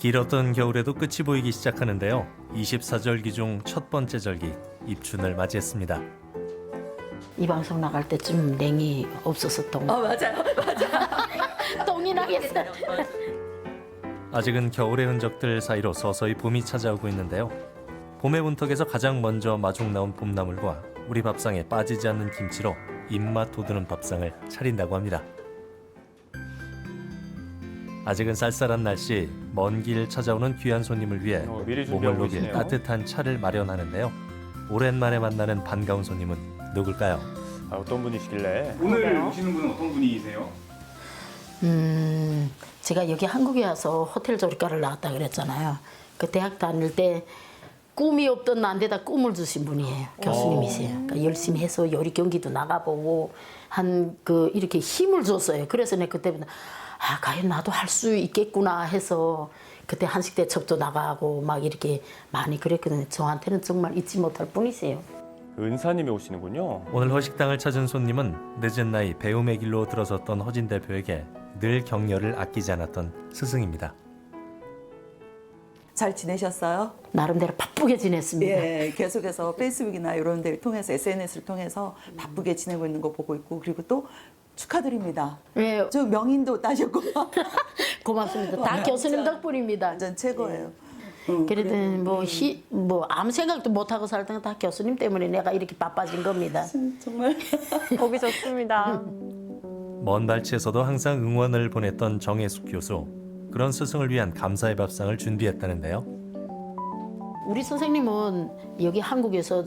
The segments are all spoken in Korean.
길었던 겨울에도 끝이 보이기 시작하는데요. 24절기 중 첫 번째 절기 입춘을 맞이했습니다. 이 방송 나갈 때쯤 냉이 없어서 맞아요. 똥이 나겠어요. 아직은 겨울의 흔적들 사이로 서서히 봄이 찾아오고 있는데요. 봄의 문턱에서 가장 먼저 마중 나온 봄나물과 우리 밥상에 빠지지 않는 김치로 입맛 돋우는 밥상을 차린다고 합니다. 아직은 쌀쌀한 날씨, 먼 길 찾아오는 귀한 손님을 위해 미리 몸을 준비하고 녹일 계시네요. 따뜻한 차를 마련하는데요. 오랜만에 만나는 반가운 손님은 누굴까요? 어떤 분이시길래? 오늘 오시는 분은 어떤 분이세요? 제가 여기 한국에 와서 호텔 조리과를 나왔다 그랬잖아요. 그 대학 다닐 때 꿈이 없던 나한테다 꿈을 주신 분이에요. 교수님이세요. 그러니까 열심히 해서 요리 경기도 나가보고 이렇게 힘을 줬어요. 그래서 내가 그때부터 과연 나도 할 수 있겠구나 해서 그때 한식 대첩도 나가고 막 이렇게 많이 그랬거든요. 저한테는 정말 잊지 못할 분이세요. 은사님이 오시는군요. 오늘 허식당을 찾은 손님은 늦은 나이 배움의 길로 들어섰던 허진 대표에게 늘 격려를 아끼지 않았던 스승입니다. 잘 지내셨어요? 나름대로 바쁘게 지냈습니다. 예, 계속해서 페이스북이나 이런 데를 통해서 SNS를 통해서 바쁘게 지내고 있는 거 보고 있고 그리고 또 축하드립니다. 예, 저 명인도 따셨고 고맙습니다. 다 교수님 덕분입니다. 완전 최고예요. 그래도 뭐 아무 생각도 못 하고 살던 건 다 교수님 때문에 내가 이렇게 바빠진 겁니다. 정말 보기 좋습니다. 먼 발치에서도 항상 응원을 보냈던 정혜숙 교수. 그런 스승을 위한 감사의 밥상을 준비했다는데요. 우리 선생님은 여기 한국에서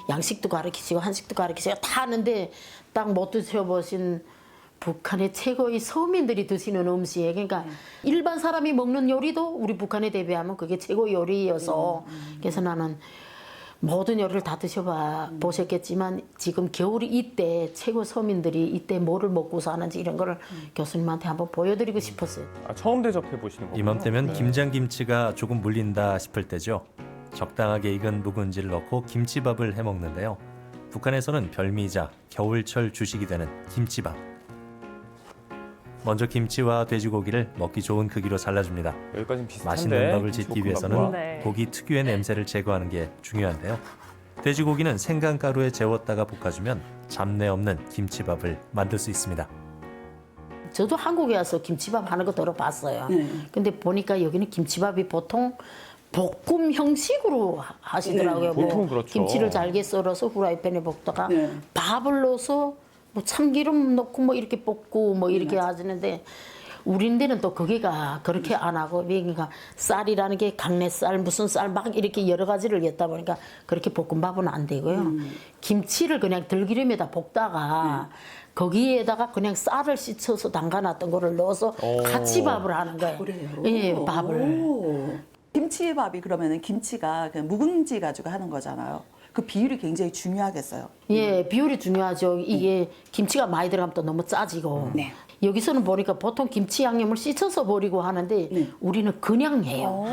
양식도 가르치시고 한식도 가르치시고 다 하는데 딱 못 드셔보신 북한의 최고의 서민들이 드시는 음식. 그러니까 일반 사람이 먹는 요리도 우리 북한에 대비하면 그게 최고 요리여서 그래서 나는 모든 요리를 다 보셨겠지만 지금 겨울이 이때 최고 서민들이 이때 뭐를 먹고 사는지 이런 거를 교수님한테 한번 보여드리고 싶었어요. 처음 대접해 보시는 거군요. 이맘때면 김장김치가 조금 물린다 싶을 때죠. 적당하게 익은 묵은지를 넣고 김치밥을 해먹는데요. 북한에서는 별미이자 겨울철 주식이 되는 김치밥. 먼저 김치와 돼지고기를 먹기 좋은 크기로 잘라줍니다. 여기까지는 비슷한데. 맛있는 밥을 짓기 위해서는 네. 고기 특유의 냄새를 제거하는 게 중요한데요. 돼지고기는 생강가루에 재웠다가 볶아주면 잡내 없는 김치밥을 만들 수 있습니다. 저도 한국에 와서 김치밥 하는 거 들어봤어요. 근데 보니까 여기는 김치밥이 보통 볶음 형식으로 하시더라고요. 보통 그렇죠. 김치를 잘게 썰어서 후라이팬에 볶다가 밥을 넣어서 뭐 참기름 넣고 뭐 이렇게 볶고 뭐 이렇게 하시는데 우리는 또 거기가 그렇게 안 하고 그러니까 쌀이라는 게 강내쌀 무슨 쌀 막 이렇게 여러 가지를 였다 보니까 그렇게 볶음밥은 안 되고요. 김치를 그냥 들기름에다 볶다가 거기에다가 그냥 쌀을 씻어서 담가놨던 거를 넣어서 같이 밥을 하는 거예요. 그래요? 예, 밥을. 오. 김치밥이 그러면은 김치가 그냥 묵은지 가지고 하는 거잖아요. 그 비율이 굉장히 중요하겠어요. 예, 비율이 중요하죠. 이게 김치가 많이 들어가면 또 너무 짜지고. 네. 여기서는 보니까 보통 김치 양념을 씻어서 버리고 하는데 우리는 그냥 해요.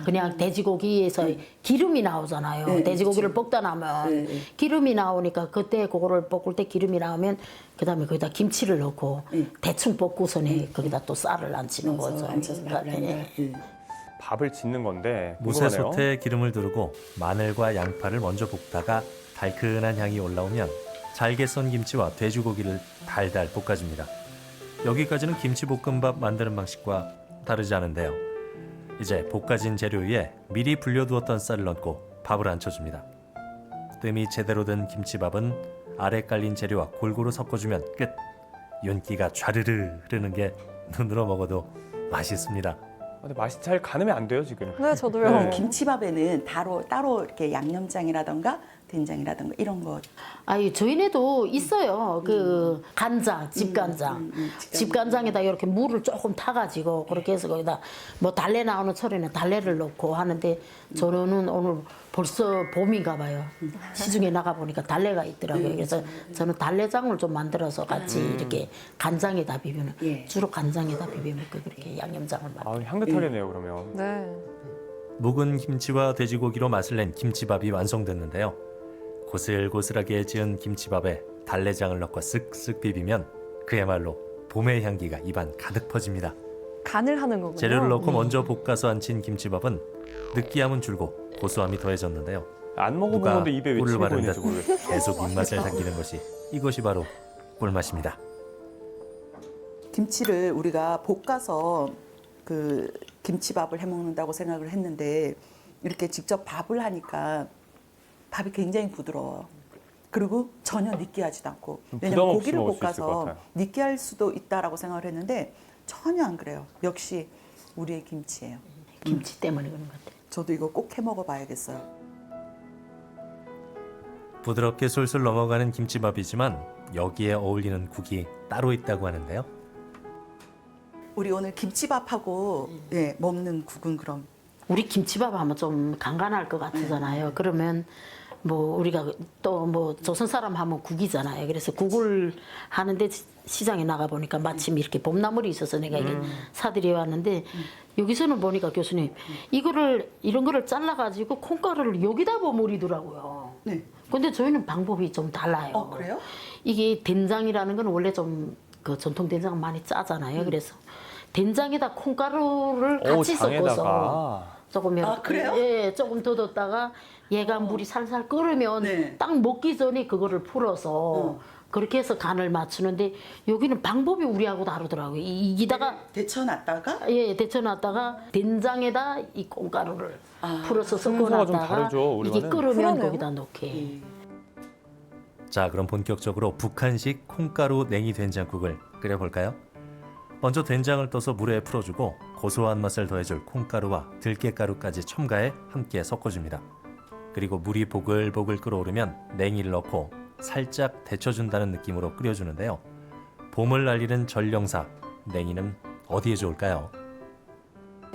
그냥 돼지고기에서 기름이 나오잖아요. 네, 돼지고기를 볶다 나면 기름이 나오니까 그때 그거를 볶을 때 기름이 나오면 그다음에 거기다 김치를 넣고 대충 볶고서는 거기다 또 쌀을 얹히는 거죠. 예. 밥을 짓는 건데 무쇠 궁금하네요. 솥에 기름을 두르고 마늘과 양파를 먼저 볶다가 달큰한 향이 올라오면 잘게 썬 김치와 돼지고기를 달달 볶아줍니다. 여기까지는 김치볶음밥 만드는 방식과 다르지 않은데요. 이제 볶아진 재료 위에 미리 불려두었던 쌀을 넣고 밥을 안쳐줍니다. 뜸이 제대로 든 김치밥은 아래 깔린 재료와 골고루 섞어주면 끝. 윤기가 좌르르 흐르는 게 눈으로 먹어도 맛있습니다. 근데 맛이 잘 가늠이 안 돼요 지금. 네, 저도요. 김치밥에는 따로 이렇게 양념장이라던가 된장이라던가 이런 거. 아유, 저희네도 있어요. 그 간장, 집간장. 집간장에다 이렇게 물을 조금 타가지고 그렇게 해서 거기다 뭐 달래 나오는 철에는 달래를 넣고 하는데 저는 오늘 벌써 봄인가 봐요. 시중에 나가 보니까 달래가 있더라고요. 그래서 저는 달래장을 좀 만들어서 같이 이렇게 간장에다 비비는 주로 간장에다 비벼 먹고 그렇게 양념장을 만들어요. 향긋하겠네요 그러면. 네. 묵은 김치와 돼지고기로 맛을 낸 김치밥이 완성됐는데요. 고슬고슬하게 지은 김치밥에 달래장을 넣고 쓱쓱 비비면 그야말로 봄의 향기가 입안 가득 퍼집니다. 간을 하는 거군요. 재료를 넣고 먼저 볶아서 안친 김치밥은 느끼함은 줄고 고소함이 더해졌는데요. 안 먹어본 누가 건데 입에 왜 꿀을 침이 바른 고이는지 듯 모르겠어요. 계속 입맛을 당기는 것이 이것이 바로 꿀맛입니다. 김치를 우리가 볶아서 그 김치밥을 해 먹는다고 생각을 했는데 이렇게 직접 밥을 하니까 밥이 굉장히 부드러워요. 그리고 전혀 느끼하지도 않고 부담 왜냐면 없이 고기를 먹을 수 있을 것 볶아서 같아요. 느끼할 수도 있다라고 생각을 했는데 전혀 안 그래요. 역시 우리의 김치예요. 김치 때문에 그런 것 같아요. 저도 이거 꼭 해 먹어봐야겠어요. 부드럽게 술술 넘어가는 김치밥이지만 여기에 어울리는 국이 따로 있다고 하는데요. 우리 오늘 김치밥하고 예, 먹는 국은 그럼 우리 김치밥 하면 좀 간간할 것 같잖아요. 그러면 뭐 우리가 또 뭐 조선 사람 하면 국이잖아요. 그래서 국을 하는데 시장에 나가 보니까 마침 이렇게 봄나물이 있어서 내가 이게 사들여 왔는데 여기서는 보니까 교수님 이거를 이런 거를 잘라 가지고 콩가루를 여기다 버무리더라고요. 네. 근데 저희는 방법이 좀 달라요. 그래요? 이게 된장이라는 건 원래 좀 그 전통 된장은 많이 짜잖아요. 그래서 된장에다 콩가루를 같이 섞어서 장에다가 조금 이렇게 그래요? 예, 조금 더 뒀다가 얘가 물이 살살 끓으면 네. 딱 먹기 전에 그거를 풀어서 그렇게 해서 간을 맞추는데 여기는 방법이 우리하고 다르더라고요. 이기다가 데쳐놨다가 예, 데쳐놨다가 된장에다 이 콩가루를 풀어서 순서가 좀 섞어놨다가 다르죠, 이게 우리와는. 끓으면 그러네요. 거기다 넣게. 자, 그럼 본격적으로 북한식 콩가루 냉이 된장국을 끓여볼까요? 먼저 된장을 떠서 물에 풀어주고 고소한 맛을 더해줄 콩가루와 들깨가루까지 첨가해 함께 섞어줍니다. 그리고 물이 보글보글 끓어오르면 냉이를 넣고 살짝 데쳐준다는 느낌으로 끓여주는데요. 봄을 알리는 전령사, 냉이는 어디에 좋을까요?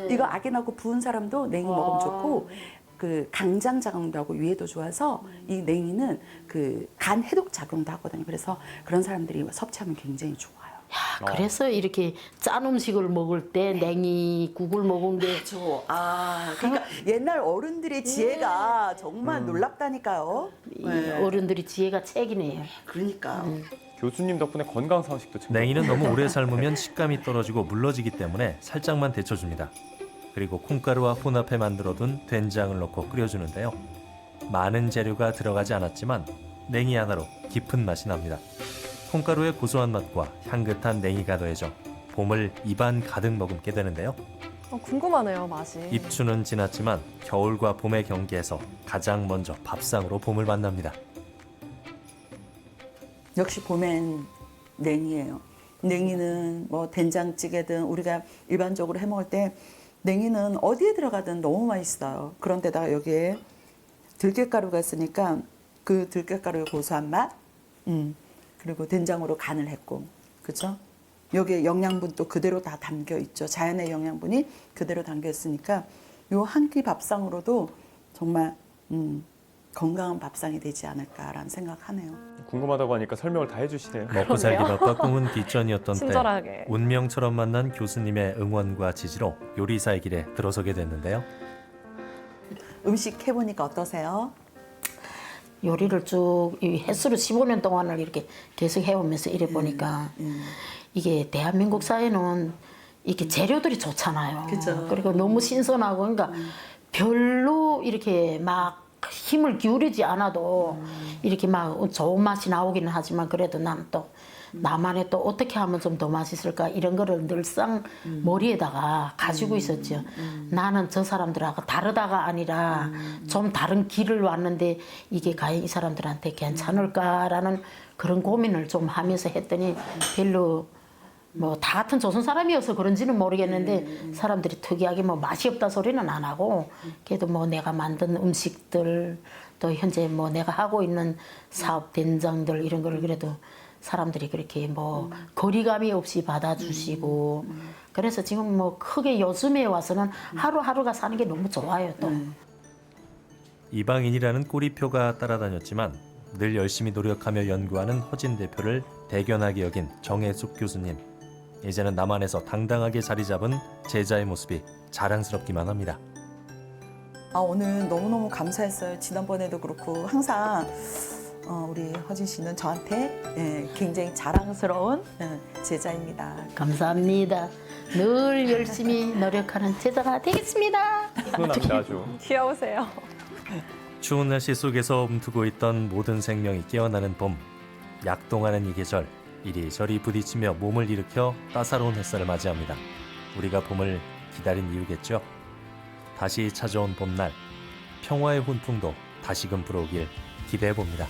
이거 악인하고 부은 사람도 냉이 먹으면 좋고 그 강장 작용도 하고 위에도 좋아서 이 냉이는 그 간 해독 작용도 하거든요. 그래서 그런 사람들이 섭취하면 굉장히 좋아요. 그래서 이렇게 짠 음식을 먹을 때 냉이 국을 먹은 게 그러니까 옛날 어른들의 지혜가 정말 놀랍다니까요. 이 어른들이 지혜가 책이네요. 그러니까 교수님 덕분에 건강 상식도 챙겨. 냉이는 너무 오래 삶으면 식감이 떨어지고 물러지기 때문에 살짝만 데쳐줍니다. 그리고 콩가루와 혼합해 만들어둔 된장을 넣고 끓여주는데요. 많은 재료가 들어가지 않았지만 냉이 하나로 깊은 맛이 납니다. 콩가루의 고소한 맛과 향긋한 냉이가 더해져 봄을 입안 가득 머금게 되는데요. 궁금하네요, 맛이. 입추는 지났지만 겨울과 봄의 경계에서 가장 먼저 밥상으로 봄을 만납니다. 역시 봄엔 냉이에요. 냉이는 뭐 된장찌개든 우리가 일반적으로 해 먹을 때 냉이는 어디에 들어가든 너무 맛있어요. 그런데다가 여기에 들깨가루가 있으니까 그 들깨가루의 고소한 맛, 그리고 된장으로 간을 했고, 그죠? 여기에 영양분 또 그대로 다 담겨 있죠. 자연의 영양분이 그대로 담겨 있으니까 요 한 끼 밥상으로도 정말 건강한 밥상이 되지 않을까라는 생각하네요. 궁금하다고 하니까 설명을 다 해주시네요. 먹고 살기 바빠 꿈은 뒷전이었던 때 친절하게. 운명처럼 만난 교수님의 응원과 지지로 요리사의 길에 들어서게 됐는데요. 음식 해보니까 어떠세요? 요리를 쭉 이 횟수로 15년 동안을 이렇게 계속 해오면서 이래 보니까 이게 대한민국 사회는 이렇게 재료들이 좋잖아요. 그죠. 그리고 너무 신선하고 그러니까 별로 이렇게 막 힘을 기울이지 않아도 이렇게 막 좋은 맛이 나오기는 하지만 그래도 난 또 나만의 또 어떻게 하면 좀 더 맛있을까 이런 거를 늘상 머리에다가 가지고 있었죠. 나는 저 사람들하고 다르다가 아니라 좀 다른 길을 왔는데 이게 과연 이 사람들한테 괜찮을까라는 그런 고민을 좀 하면서 했더니 별로 뭐 다 같은 조선 사람이어서 그런지는 모르겠는데 사람들이 특이하게 뭐 맛이 없다 소리는 안 하고 그래도 뭐 내가 만든 음식들 또 현재 뭐 내가 하고 있는 사업 된장들 이런 거를 그래도 사람들이 그렇게 뭐 거리감이 없이 받아주시고 그래서 지금 뭐 크게 요즘에 와서는 하루하루가 사는 게 너무 좋아요 또. 이방인이라는 꼬리표가 따라다녔지만 늘 열심히 노력하며 연구하는 허진 대표를 대견하게 여긴 정혜숙 교수님. 이제는 남한에서 당당하게 자리 잡은 제자의 모습이 자랑스럽기만 합니다. 오늘 너무너무 감사했어요. 지난번에도 그렇고 항상 우리 허진 씨는 저한테 굉장히 자랑스러운 제자입니다. 감사합니다. 늘 열심히 노력하는 제자가 되겠습니다. 훈훈합니다 아주. 귀여우세요. 추운 날씨 속에서 움트고 있던 모든 생명이 깨어나는 봄. 약동하는 이 계절, 이리저리 부딪히며 몸을 일으켜 따사로운 햇살을 맞이합니다. 우리가 봄을 기다린 이유겠죠. 다시 찾아온 봄날, 평화의 훈풍도 다시금 불어오길 기대해 봅니다.